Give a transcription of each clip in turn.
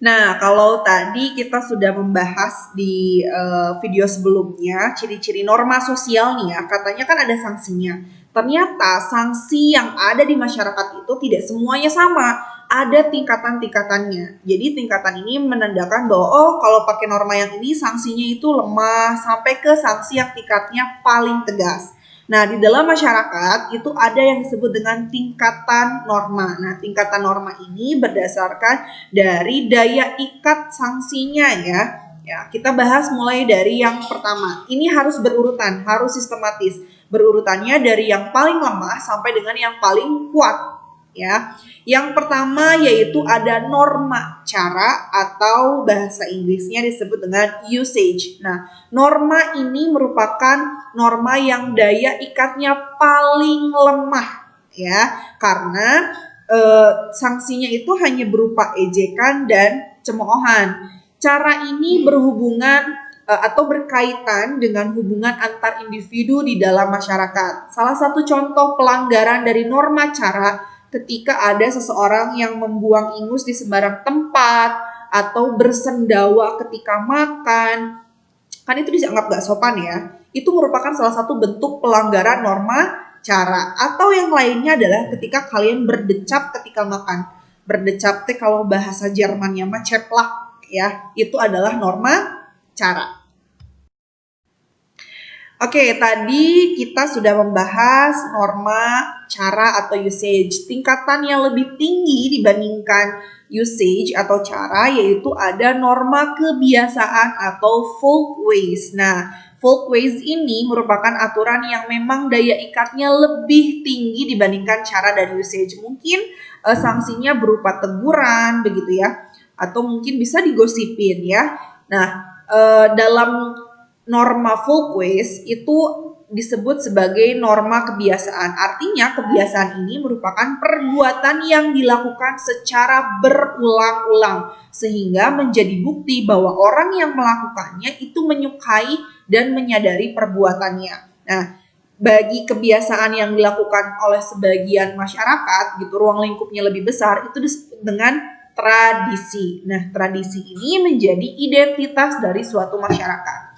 Nah, kalau tadi kita sudah membahas di video sebelumnya, ciri-ciri norma sosial nih ya, katanya kan ada sanksinya. Ternyata sanksi yang ada di masyarakat itu tidak semuanya sama, ada tingkatan-tingkatannya. Jadi tingkatan ini menandakan bahwa oh kalau pakai norma yang ini sanksinya itu lemah sampai ke sanksi yang tingkatnya paling tegas. Nah, di dalam masyarakat itu ada yang disebut dengan tingkatan norma. Nah, tingkatan norma ini berdasarkan dari daya ikat sanksinya ya. Ya, kita bahas mulai dari yang pertama. Ini harus berurutan, harus sistematis. Berurutannya dari yang paling lemah sampai dengan yang paling kuat ya. Yang pertama yaitu ada norma cara atau bahasa Inggrisnya disebut dengan usage. Nah, norma ini merupakan norma yang daya ikatnya paling lemah ya, karena sanksinya itu hanya berupa ejekan dan cemoohan. Cara ini berhubungan atau berkaitan dengan hubungan antar individu di dalam masyarakat. Salah satu contoh pelanggaran dari norma cara ketika ada seseorang yang membuang ingus di sembarang tempat atau bersendawa ketika makan, kan itu dianggap gak sopan ya. Itu merupakan salah satu bentuk pelanggaran norma cara. Atau yang lainnya adalah ketika kalian berdecap ketika makan. Berdecap teh kalau bahasa Jermannya mah ceplak ya. Itu adalah norma cara. Oke, tadi kita sudah membahas norma, cara atau usage. Tingkatan yang lebih tinggi dibandingkan usage atau cara yaitu ada norma kebiasaan atau folk ways. Nah, folk ways ini merupakan aturan yang memang daya ikatnya lebih tinggi dibandingkan cara dan usage. Mungkin sanksinya berupa teguran begitu ya, atau mungkin bisa digosipin ya. Nah, dalam norma folkways itu disebut sebagai norma kebiasaan. Artinya kebiasaan ini merupakan perbuatan yang dilakukan secara berulang-ulang sehingga menjadi bukti bahwa orang yang melakukannya itu menyukai dan menyadari perbuatannya. Nah, bagi kebiasaan yang dilakukan oleh sebagian masyarakat gitu, ruang lingkupnya lebih besar, itu disebut dengan tradisi. Nah, tradisi ini menjadi identitas dari suatu masyarakat.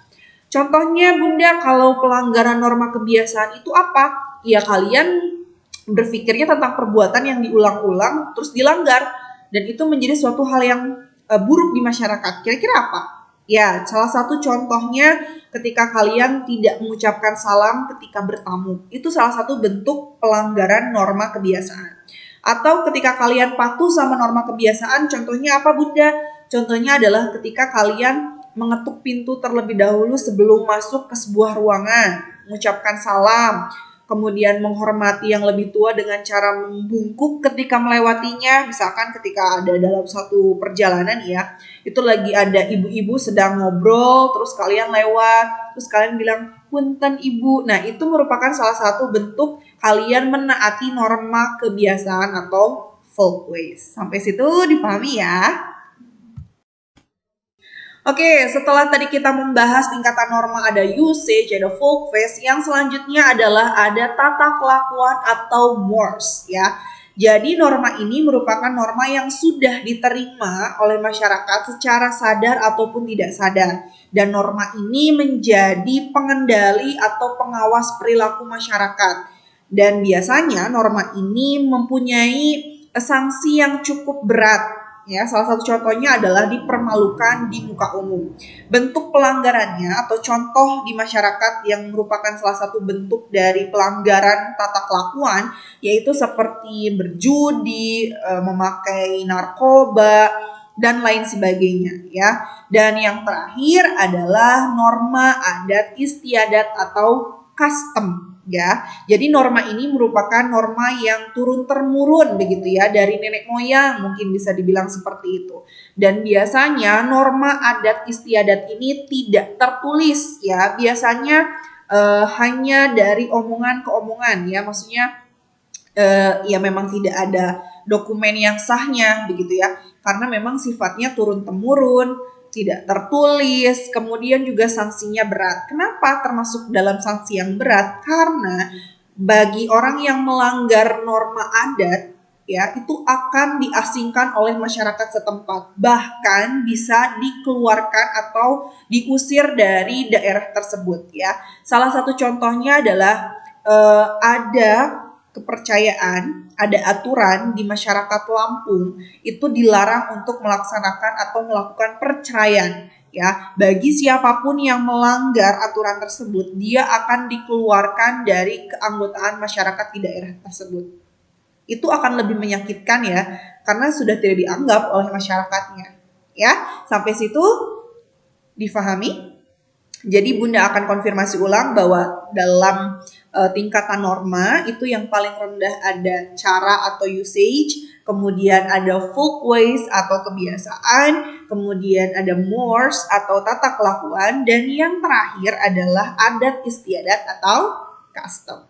Contohnya Bunda, kalau pelanggaran norma kebiasaan itu apa? Ya kalian berpikirnya tentang perbuatan yang diulang-ulang terus dilanggar dan itu menjadi suatu hal yang buruk di masyarakat. Kira-kira apa? Ya, salah satu contohnya ketika kalian tidak mengucapkan salam ketika bertamu. Itu salah satu bentuk pelanggaran norma kebiasaan. Atau ketika kalian patuh sama norma kebiasaan, contohnya apa Bunda? Contohnya adalah ketika kalian mengetuk pintu terlebih dahulu sebelum masuk ke sebuah ruangan, mengucapkan salam, kemudian menghormati yang lebih tua dengan cara membungkuk ketika melewatinya, misalkan ketika ada dalam satu perjalanan ya, itu lagi ada ibu-ibu sedang ngobrol, terus kalian lewat, terus kalian bilang, punten ibu. Nah, itu merupakan salah satu bentuk kalian menaati norma kebiasaan atau folk ways. Sampai situ dipahami ya? Oke, setelah tadi kita membahas tingkatan norma, ada usage, ada folk ways, yang selanjutnya adalah ada tata kelakuan atau mores ya. Jadi norma ini merupakan norma yang sudah diterima oleh masyarakat secara sadar ataupun tidak sadar. Dan norma ini menjadi pengendali atau pengawas perilaku masyarakat. Dan biasanya norma ini mempunyai sanksi yang cukup berat. Ya, salah satu contohnya adalah dipermalukan di muka umum. Bentuk pelanggarannya atau contoh di masyarakat yang merupakan salah satu bentuk dari pelanggaran tata kelakuan yaitu seperti berjudi, memakai narkoba dan lain sebagainya ya. Dan yang terakhir adalah norma adat istiadat atau custom ya. Jadi norma ini merupakan norma yang turun temurun begitu ya dari nenek moyang, mungkin bisa dibilang seperti itu. Dan biasanya norma adat istiadat ini tidak tertulis ya. Biasanya hanya dari omongan ke omongan ya. Maksudnya ya memang tidak ada dokumen yang sahnya begitu ya. Karena memang sifatnya turun temurun, tidak tertulis, kemudian juga sanksinya berat. Kenapa termasuk dalam sanksi yang berat? Karena bagi orang yang melanggar norma adat ya itu akan diasingkan oleh masyarakat setempat, bahkan bisa dikeluarkan atau diusir dari daerah tersebut ya. Salah satu contohnya adalah ada kepercayaan, ada aturan di masyarakat Lampung itu dilarang untuk melaksanakan atau melakukan perceraian ya. Bagi siapapun yang melanggar aturan tersebut, dia akan dikeluarkan dari keanggotaan masyarakat di daerah tersebut. Itu akan lebih menyakitkan ya, karena sudah tidak dianggap oleh masyarakatnya. Ya, sampai situ difahami? Jadi Bunda akan konfirmasi ulang bahwa dalam tingkatan norma itu yang paling rendah ada cara atau usage, kemudian ada folk ways atau kebiasaan, kemudian ada mores atau tata kelakuan, dan yang terakhir adalah adat istiadat atau custom.